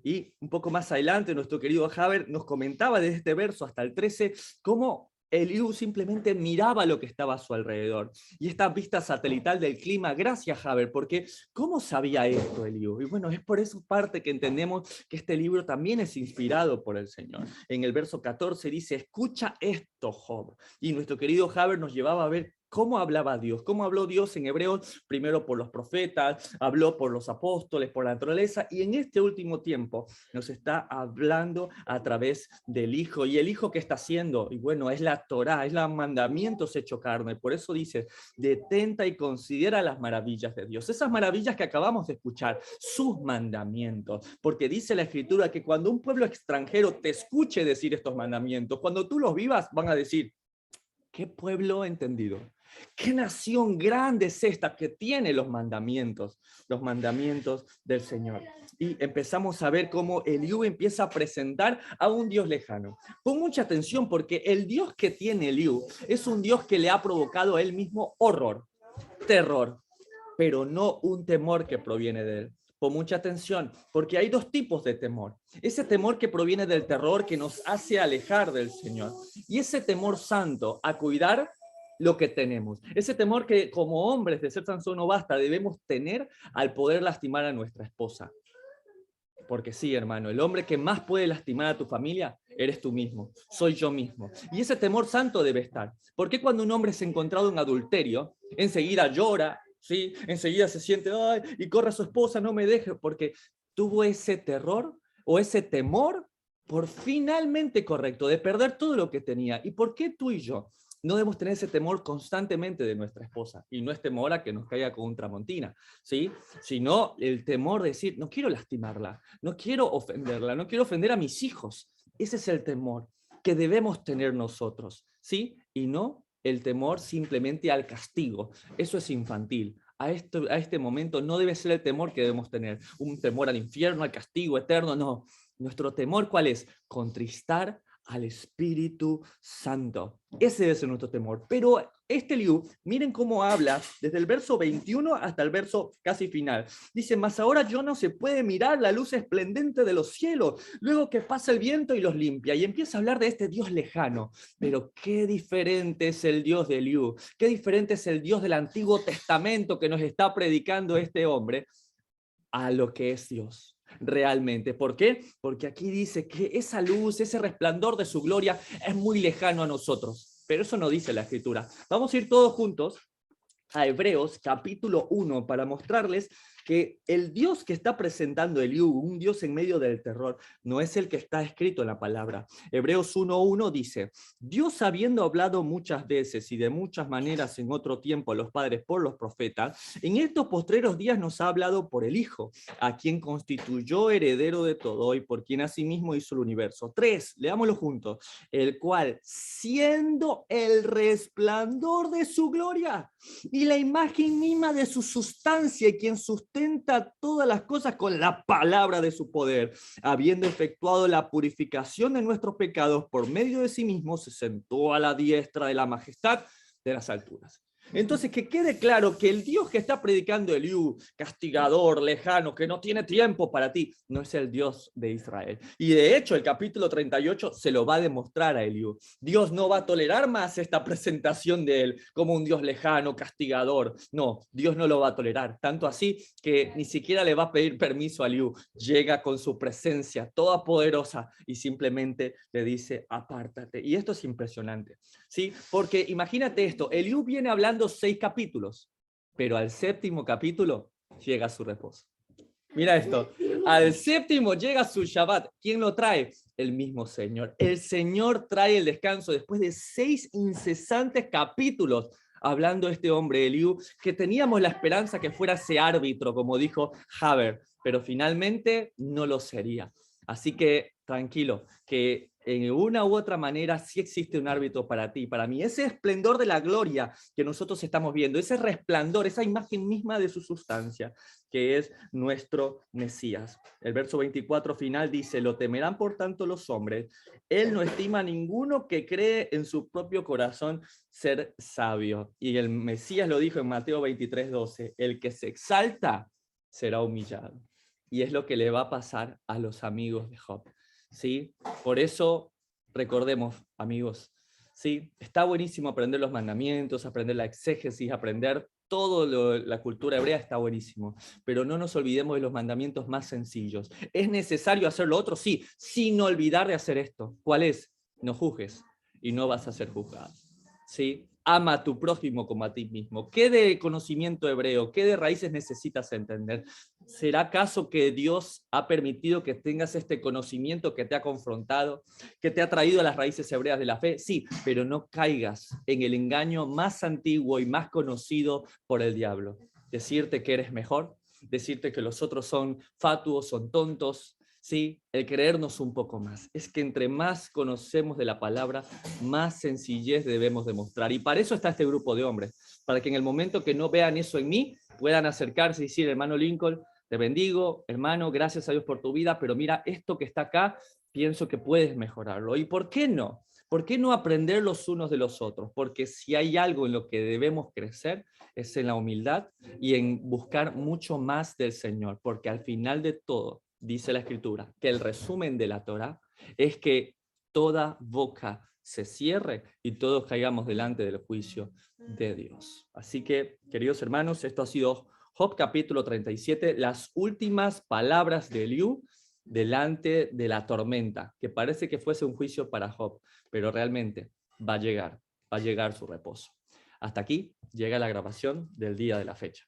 A: Y un poco más adelante nuestro querido Haber nos comentaba desde este verso hasta el 13 cómo Eliú simplemente miraba lo que estaba a su alrededor. Y esta vista satelital del clima, gracias Haber, porque ¿cómo sabía esto Eliú? Y bueno, es por eso parte que entendemos que este libro también es inspirado por el Señor. En el verso 14 dice, escucha esto, Job. Y nuestro querido Haber nos llevaba a ver ¿Cómo hablaba Dios? ¿Cómo habló Dios en Hebreos? Primero por los profetas, habló por los apóstoles, por la naturaleza, y en este último tiempo nos está hablando a través del Hijo. ¿Y el Hijo qué está haciendo? Y bueno, es la Torá, es los mandamientos hecho carne. Por eso dice, detenta y considera las maravillas de Dios. Esas maravillas que acabamos de escuchar, sus mandamientos. Porque dice la Escritura que cuando un pueblo extranjero te escuche decir estos mandamientos, cuando tú los vivas, van a decir, ¿qué pueblo entendido? ¿Qué nación grande es esta que tiene los mandamientos del Señor? Y empezamos a ver cómo Eliú empieza a presentar a un Dios lejano. Pon mucha atención porque el Dios que tiene Eliú es un Dios que le ha provocado a él mismo horror, terror, pero no un temor que proviene de él. Pon mucha atención, porque hay dos tipos de temor. Ese temor que proviene del terror que nos hace alejar del Señor. Y ese temor santo a cuidar lo que tenemos. Ese temor que como hombres de Ser Sansón No Basta debemos tener al poder lastimar a nuestra esposa. Porque sí, hermano, el hombre que más puede lastimar a tu familia eres tú mismo, soy yo mismo. Y ese temor santo debe estar. Porque cuando un hombre es encontrado en adulterio, enseguida llora, ¿sí? Enseguida se siente, ay, y corre a su esposa, no me deje, porque tuvo ese terror o ese temor por finalmente correcto, de perder todo lo que tenía. ¿Y por qué tú y yo no debemos tener ese temor constantemente de nuestra esposa? Y no es temor a que nos caiga con un tramontina, ¿sí? Sino el temor de decir, no quiero lastimarla, no quiero ofenderla, no quiero ofender a mis hijos. Ese es el temor que debemos tener nosotros, ¿sí? Y no el temor simplemente al castigo. Eso es infantil. A este momento no debe ser el temor que debemos tener. Un temor al infierno, al castigo eterno, no. Nuestro temor, ¿cuál es? Contristar al Espíritu Santo. Ese debe ser nuestro temor. Pero este Eliú, miren cómo habla desde el verso 21 hasta el verso casi final. Dice, mas ahora yo no se puede mirar la luz esplendente de los cielos, luego que pasa el viento y los limpia. Y empieza a hablar de este Dios lejano. Pero qué diferente es el Dios de Eliú, qué diferente es el Dios del Antiguo Testamento que nos está predicando este hombre a lo que es Dios. Realmente. ¿Por qué? Porque aquí dice que esa luz, ese resplandor de su gloria es muy lejano a nosotros. Pero eso no dice la Escritura. Vamos a ir todos juntos a Hebreos capítulo 1 para mostrarles que el Dios que está presentando Eliú, un Dios en medio del terror, no es el que está escrito en la palabra. Hebreos 1:1 dice, Dios habiendo hablado muchas veces y de muchas maneras en otro tiempo a los padres por los profetas, en estos postreros días nos ha hablado por el Hijo, a quien constituyó heredero de todo y por quien asimismo hizo el universo. 3, leámoslo juntos, el cual siendo el resplandor de su gloria y la imagen misma de su sustancia y quien sustenta todas las cosas con la palabra de su poder, habiendo efectuado la purificación de nuestros pecados por medio de sí mismo, se sentó a la diestra de la majestad de las alturas. Entonces, que quede claro que el Dios que está predicando Eliú, castigador, lejano, que no tiene tiempo para ti, no es el Dios de Israel. Y de hecho, el capítulo 38 se lo va a demostrar a Eliú. Dios no va a tolerar más esta presentación de él como un Dios lejano, castigador. No, Dios no lo va a tolerar. Tanto así que ni siquiera le va a pedir permiso a Eliú. Llega con su presencia toda poderosa y simplemente le dice, apártate. Y esto es impresionante, ¿sí? Porque imagínate esto, Eliú viene hablando 6 capítulos, pero al 7º capítulo llega su reposo. Mira esto, al 7º llega su Shabbat. ¿Quién lo trae? El mismo Señor. El Señor trae el descanso después de 6 incesantes capítulos hablando este hombre Eliú, que teníamos la esperanza que fuera ese árbitro, como dijo Haber, pero finalmente no lo sería. Así que tranquilo, que en una u otra manera sí existe un árbitro para ti, para mí. Ese esplendor de la gloria que nosotros estamos viendo, ese resplandor, esa imagen misma de su sustancia, que es nuestro Mesías. El verso 24 final dice, lo temerán por tanto los hombres. Él no estima a ninguno que cree en su propio corazón ser sabio. Y el Mesías lo dijo en Mateo 23:12, el que se exalta será humillado. Y es lo que le va a pasar a los amigos de Job. ¿Sí? Por eso, recordemos, amigos, ¿sí? Está buenísimo aprender los mandamientos, aprender la exégesis, aprender toda la cultura hebrea, está buenísimo. Pero no nos olvidemos de los mandamientos más sencillos. ¿Es necesario hacer lo otro? Sí, sin olvidar de hacer esto. ¿Cuál es? No juzgues y no vas a ser juzgado. ¿sí? Ama a tu prójimo como a ti mismo. ¿Qué de conocimiento hebreo, qué de raíces necesitas entender? ¿Será acaso que Dios ha permitido que tengas este conocimiento que te ha confrontado, que te ha traído a las raíces hebreas de la fe? Sí, pero no caigas en el engaño más antiguo y más conocido por el diablo. Decirte que eres mejor, decirte que los otros son fatuos, son tontos, ¿sí? El creernos un poco más. Es que entre más conocemos de la palabra, más sencillez debemos demostrar. Y para eso está este grupo de hombres, para que en el momento que no vean eso en mí, puedan acercarse y decir, hermano Lincoln, te bendigo, hermano, gracias a Dios por tu vida, pero mira, esto que está acá, pienso que puedes mejorarlo. ¿Y por qué no? ¿Por qué no aprender los unos de los otros? Porque si hay algo en lo que debemos crecer, es en la humildad y en buscar mucho más del Señor, porque al final de todo, dice la Escritura, que el resumen de la Torá es que toda boca se cierre y todos caigamos delante del juicio de Dios. Así que, queridos hermanos, esto ha sido Job capítulo 37, las últimas palabras de Eliú delante de la tormenta, que parece que fuese un juicio para Job, pero realmente va a llegar su reposo. Hasta aquí llega la grabación del día de la fecha.